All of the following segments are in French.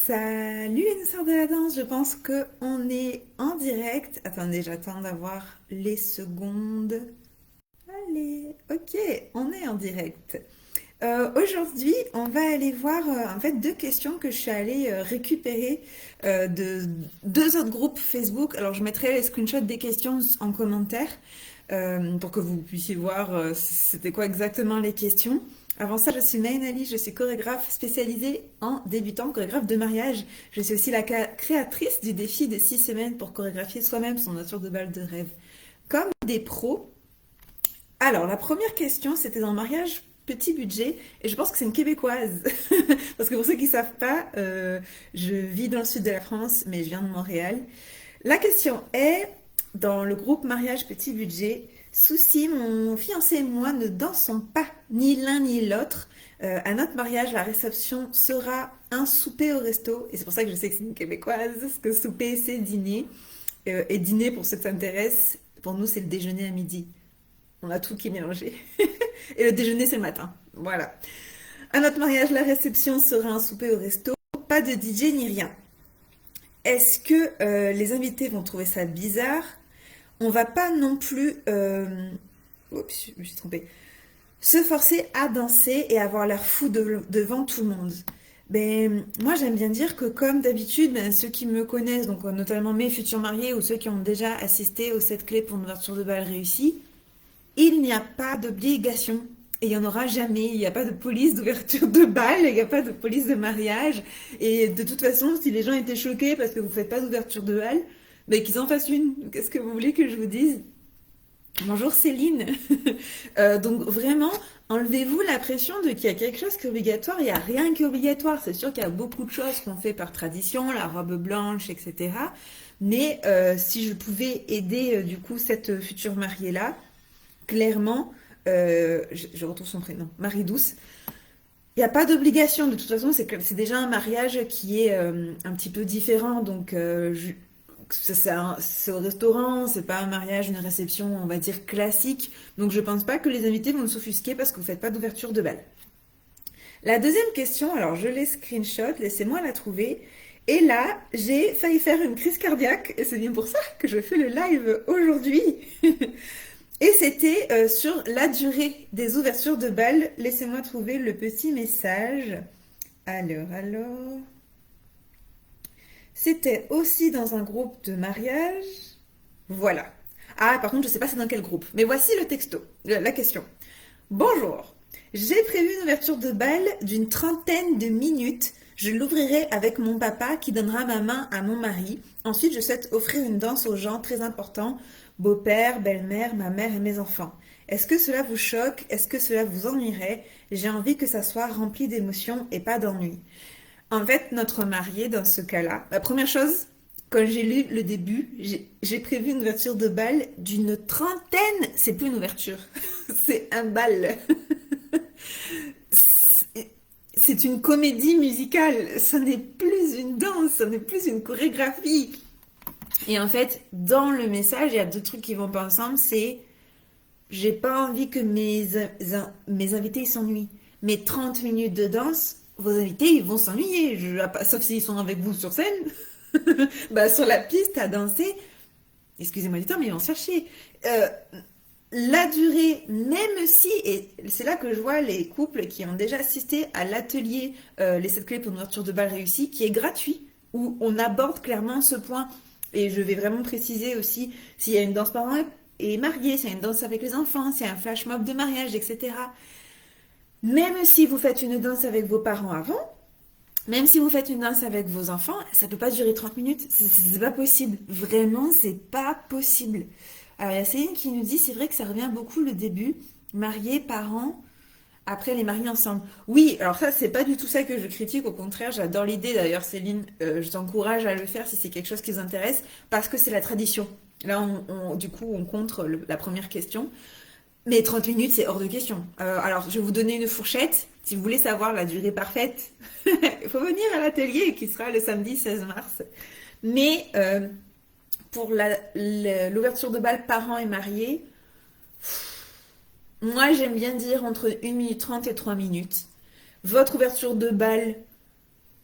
Salut les sœurs de la danse, je pense que on est en direct. Attendez, j'attends d'avoir les secondes. Allez, ok, on est en direct. Aujourd'hui, on va aller voir en fait deux questions que je suis allée récupérer de deux autres groupes Facebook. Alors, je mettrai les screenshots des questions en commentaire pour que vous puissiez voir c'était quoi exactement les questions. Avant ça, je suis Nainali, je suis chorégraphe spécialisée en débutant, chorégraphe de mariage. Je suis aussi la créatrice du défi de 6 semaines pour chorégraphier soi-même son nature de bal de rêve. Comme des pros, alors, la première question, c'était dans le mariage petit budget, et je pense que c'est une québécoise. Parce que pour ceux qui ne savent pas, je vis dans le sud de la France, mais je viens de Montréal. La question est, dans le groupe mariage petit budget, souci, mon fiancé et moi ne dansons pas, ni l'un ni l'autre. À notre mariage, la réception sera un souper au resto, et c'est pour ça que je sais que c'est une québécoise, parce que souper, c'est dîner. Et dîner, pour ceux que ça intéresse, pour nous, c'est le déjeuner à midi. On a tout qui est mélangé. Et le déjeuner, c'est le matin. Voilà. À notre mariage, la réception sera un souper au resto. Pas de DJ ni rien. Est-ce que les invités vont trouver ça bizarre? On va pas non plus... Oups, je me suis trompée. Se forcer à danser et avoir l'air fou devant tout le monde. Ben, moi, j'aime bien dire que, comme d'habitude, ben, ceux qui me connaissent, donc notamment mes futurs mariés ou ceux qui ont déjà assisté aux 7 clés pour une ouverture de bal réussie, il n'y a pas d'obligation. Et il n'y en aura jamais. Il n'y a pas de police d'ouverture de bal, il n'y a pas de police de mariage. Et de toute façon, si les gens étaient choqués parce que vous ne faites pas d'ouverture de bal, ben qu'ils en fassent une. Qu'est-ce que vous voulez que je vous dise? Bonjour Céline. Donc vraiment, enlevez-vous la pression de qu'il y a quelque chose qui est obligatoire. Il n'y a rien qui est obligatoire. C'est sûr qu'il y a beaucoup de choses qu'on fait par tradition, la robe blanche, etc. Mais si je pouvais aider du coup cette future mariée-là, clairement, je retrouve son prénom, Marie-Douce. Il n'y a pas d'obligation, de toute façon, c'est déjà un mariage qui est un petit peu différent. Donc, c'est au restaurant, c'est pas un mariage, une réception, on va dire, classique. Donc, je pense pas que les invités vont s'offusquer parce que vous faites pas d'ouverture de bal. La deuxième question, alors je l'ai screenshot, laissez-moi la trouver. Et là, j'ai failli faire une crise cardiaque, et c'est bien pour ça que je fais le live aujourd'hui. Et c'était sur la durée des ouvertures de bal. Laissez-moi trouver le petit message. Alors. C'était aussi dans un groupe de mariage. Voilà. Ah, par contre, je ne sais pas c'est dans quel groupe. Mais voici le texto, la question. Bonjour. J'ai prévu une ouverture de bal d'une trentaine de minutes. Je l'ouvrirai avec mon papa qui donnera ma main à mon mari. Ensuite, je souhaite offrir une danse aux gens très importants, beau-père, belle-mère, ma mère et mes enfants. Est-ce que cela vous choque? Est-ce que cela vous ennuierait? J'ai envie que ça soit rempli d'émotions et pas d'ennui. En fait, notre marié, dans ce cas-là, la première chose, quand j'ai lu le début, j'ai prévu une ouverture de bal d'une trentaine. C'est plus une ouverture, c'est un bal. C'est une comédie musicale, ce n'est plus une danse, ce n'est plus une chorégraphie. Et en fait, dans le message, il y a deux trucs qui vont pas ensemble, c'est j'ai pas envie que mes invités s'ennuient. Mes 30 minutes de danse, vos invités, ils vont s'ennuyer. Sauf s'ils sont avec vous sur scène. Bah, sur la piste à danser. Excusez-moi du temps, mais ils vont se chercher. La durée, même si, et c'est là que je vois les couples qui ont déjà assisté à l'atelier Les 7 clés pour une ouverture de bal réussie, qui est gratuit, où on aborde clairement ce point. Et je vais vraiment préciser aussi s'il y a une danse parent et marié, s'il y a une danse avec les enfants, s'il y a un flash mob de mariage, etc. Même si vous faites une danse avec vos parents avant, même si vous faites une danse avec vos enfants, ça peut pas durer 30 minutes. C'est pas possible. Vraiment, c'est pas possible. Alors, il y a Céline qui nous dit, c'est vrai que ça revient beaucoup le début. Mariés, parents, après les mariés ensemble. Oui, alors ça, c'est pas du tout ça que je critique. Au contraire, j'adore l'idée. D'ailleurs, Céline, je t'encourage à le faire si c'est quelque chose qui vous intéresse, parce que c'est la tradition. Là, du coup, on contre la première question. Mais 30 minutes, c'est hors de question. Alors, je vais vous donner une fourchette. Si vous voulez savoir la durée parfaite, il faut venir à l'atelier qui sera le samedi 16 mars. Mais pour l'ouverture de bal parents et mariés, moi j'aime bien dire entre 1 minute 30 et 3 minutes. Votre ouverture de bal,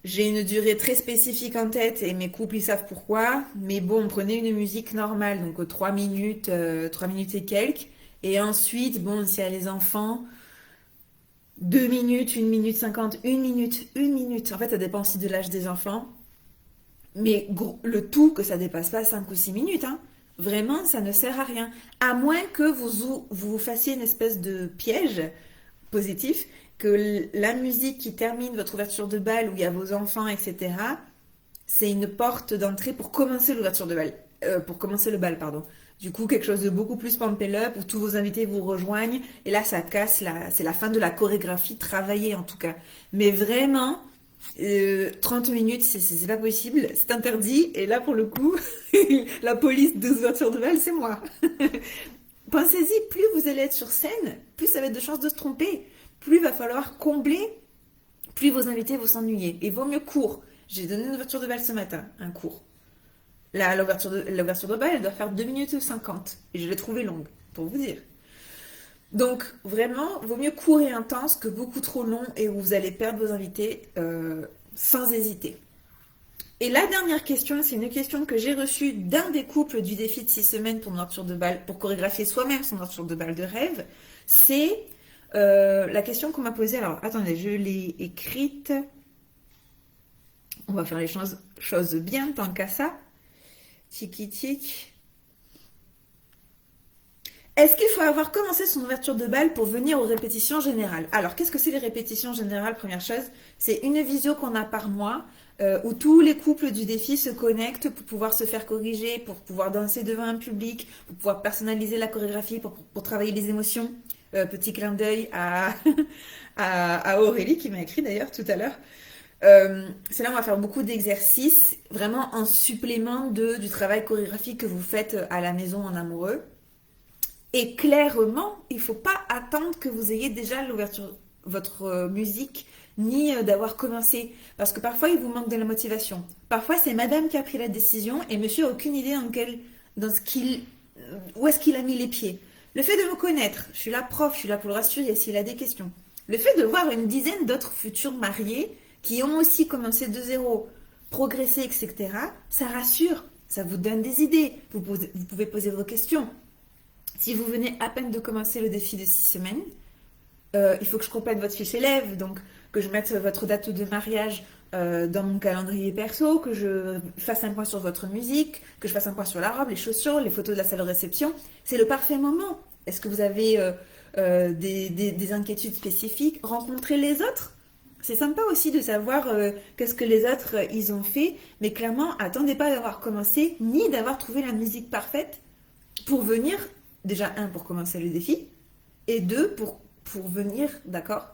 J'ai une durée très spécifique en tête et mes couples ils savent pourquoi. Mais bon, prenez une musique normale, donc 3 minutes et quelques. Et ensuite, bon, s'il y a les enfants, 2 minutes, 1 minute 50, 1 minute. En fait, ça dépend aussi de l'âge des enfants. Mais le tout, que ça dépasse pas 5 ou 6 minutes, hein. Vraiment, ça ne sert à rien. À moins que vous fassiez une espèce de piège positif, que la musique qui termine votre ouverture de bal, où il y a vos enfants, etc., c'est une porte d'entrée pour commencer l'ouverture de bal. Pour commencer le bal, pardon. Du coup, quelque chose de beaucoup plus pump it up, où tous vos invités vous rejoignent, et là, ça casse, c'est la fin de la chorégraphie travaillée, en tout cas. Mais vraiment, 30 minutes, c'est pas possible, c'est interdit, et là, pour le coup, la police des ouvertures de bal, c'est moi. Pensez-y, plus vous allez être sur scène, plus ça va être de chances de se tromper, plus il va falloir combler, plus vos invités vont s'ennuyer. Et vaut mieux court. J'ai donné une ouverture de bal ce matin, un court. Là, l'ouverture de bal, elle doit faire 2 minutes 50. Et je l'ai trouvée longue, pour vous dire. Donc, vraiment, vaut mieux court et intense que beaucoup trop long et où vous allez perdre vos invités sans hésiter. Et la dernière question, c'est une question que j'ai reçue d'un des couples du défi de 6 semaines pour une ouverture de bal, pour chorégraphier soi-même son ouverture de bal de rêve. C'est la question qu'on m'a posée. Alors, attendez, je l'ai écrite. On va faire les choses bien tant qu'à ça. Tiki tic. Est-ce qu'il faut avoir commencé son ouverture de bal pour venir aux répétitions générales? Alors, qu'est-ce que c'est les répétitions générales? Première chose, c'est une visio qu'on a par mois où tous les couples du défi se connectent pour pouvoir se faire corriger, pour pouvoir danser devant un public, pour pouvoir personnaliser la chorégraphie, pour travailler les émotions. Petit clin d'œil à Aurélie qui m'a écrit d'ailleurs tout à l'heure. C'est là où on va faire beaucoup d'exercices, vraiment en supplément du travail chorégraphique que vous faites à la maison en amoureux. Et clairement, il ne faut pas attendre que vous ayez déjà l'ouverture, votre musique, ni d'avoir commencé. Parce que parfois, il vous manque de la motivation. Parfois, c'est madame qui a pris la décision et monsieur n'a aucune idée dans ce où est-ce qu'il a mis les pieds. Le fait de me connaître, je suis la prof, je suis là pour le rassurer s'il a des questions. Le fait de voir une dizaine d'autres futurs mariés qui ont aussi commencé de zéro, progressé, etc., ça rassure, ça vous donne des idées. Vous pouvez poser vos questions. Si vous venez à peine de commencer le défi de 6 semaines, il faut que je complète votre fiche élève, donc que je mette votre date de mariage dans mon calendrier perso, que je fasse un point sur votre musique, que je fasse un point sur la robe, les chaussures, les photos de la salle de réception. C'est le parfait moment. Est-ce que vous avez des inquiétudes spécifiques? Rencontrer les autres. C'est sympa aussi de savoir qu'est-ce que les autres ils ont fait, mais clairement, attendez pas d'avoir commencé ni d'avoir trouvé la musique parfaite pour venir, déjà un, pour commencer le défi, et deux, pour venir, d'accord,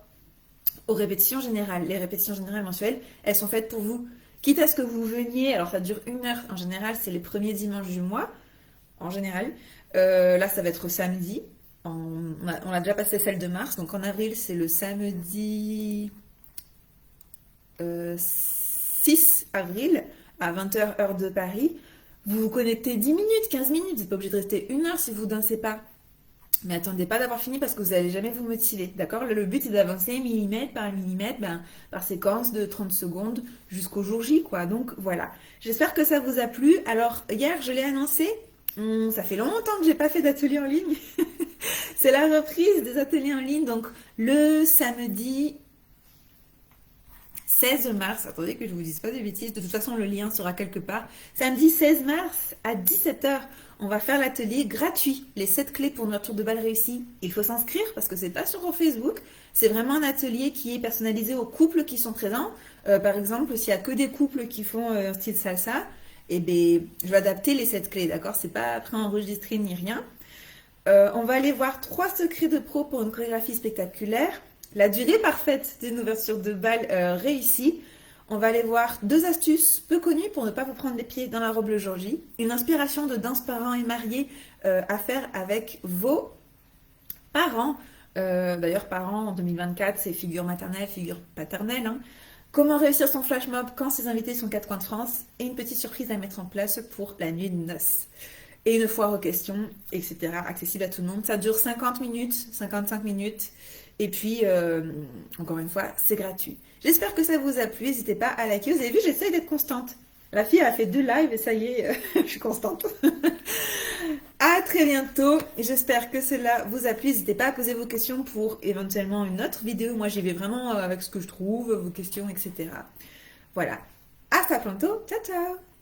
aux répétitions générales. Les répétitions générales mensuelles, elles sont faites pour vous. Quitte à ce que vous veniez, alors ça dure 1 heure en général, c'est les premiers dimanches du mois, en général. Là, ça va être samedi. On a déjà passé celle de mars, donc en avril, c'est le samedi 6 avril à 20h heure de Paris. Vous vous connectez 10 minutes, 15 minutes, vous n'êtes pas obligé de rester 1 heure si vous ne dansez pas. Mais attendez pas d'avoir fini parce que vous n'allez jamais vous motiver, d'accord? Le but est d'avancer millimètre par millimètre, par séquence de 30 secondes jusqu'au jour J, quoi. Donc voilà. J'espère que ça vous a plu. Alors, hier, je l'ai annoncé. Ça fait longtemps que j'ai pas fait d'atelier en ligne. C'est la reprise des ateliers en ligne. Donc, le samedi 16 mars, attendez que je vous dise pas de bêtises, de toute façon le lien sera quelque part. Samedi 16 mars à 17h, on va faire l'atelier gratuit, les 7 clés pour notre tour de balle réussi. Il faut s'inscrire parce que c'est pas sur Facebook, c'est vraiment un atelier qui est personnalisé aux couples qui sont présents. Par exemple, s'il y a que des couples qui font un style salsa, et ben, je vais adapter les 7 clés, d'accord? C'est pas préenregistré ni rien. On va aller voir 3 secrets de pro pour une chorégraphie spectaculaire. La durée parfaite d'une ouverture de bal réussie. On va aller voir 2 astuces peu connues pour ne pas vous prendre les pieds dans la robe le jour J. Une inspiration de danse parents et mariés à faire avec vos parents. D'ailleurs, parents en 2024, c'est figure maternelle, figure paternelle. Hein. Comment réussir son flash mob quand ses invités sont 4 coins de France. Et une petite surprise à mettre en place pour la nuit de noces. Et une foire aux questions, etc. Accessible à tout le monde. Ça dure 50 minutes, 55 minutes. Et puis, encore une fois, c'est gratuit. J'espère que ça vous a plu. N'hésitez pas à liker. Vous avez vu, j'essaye d'être constante. La fille, elle a fait 2 lives et ça y est, je suis constante. À très bientôt. J'espère que cela vous a plu. N'hésitez pas à poser vos questions pour éventuellement une autre vidéo. Moi, j'y vais vraiment avec ce que je trouve, vos questions, etc. Voilà. Hasta pronto. Ciao, ciao.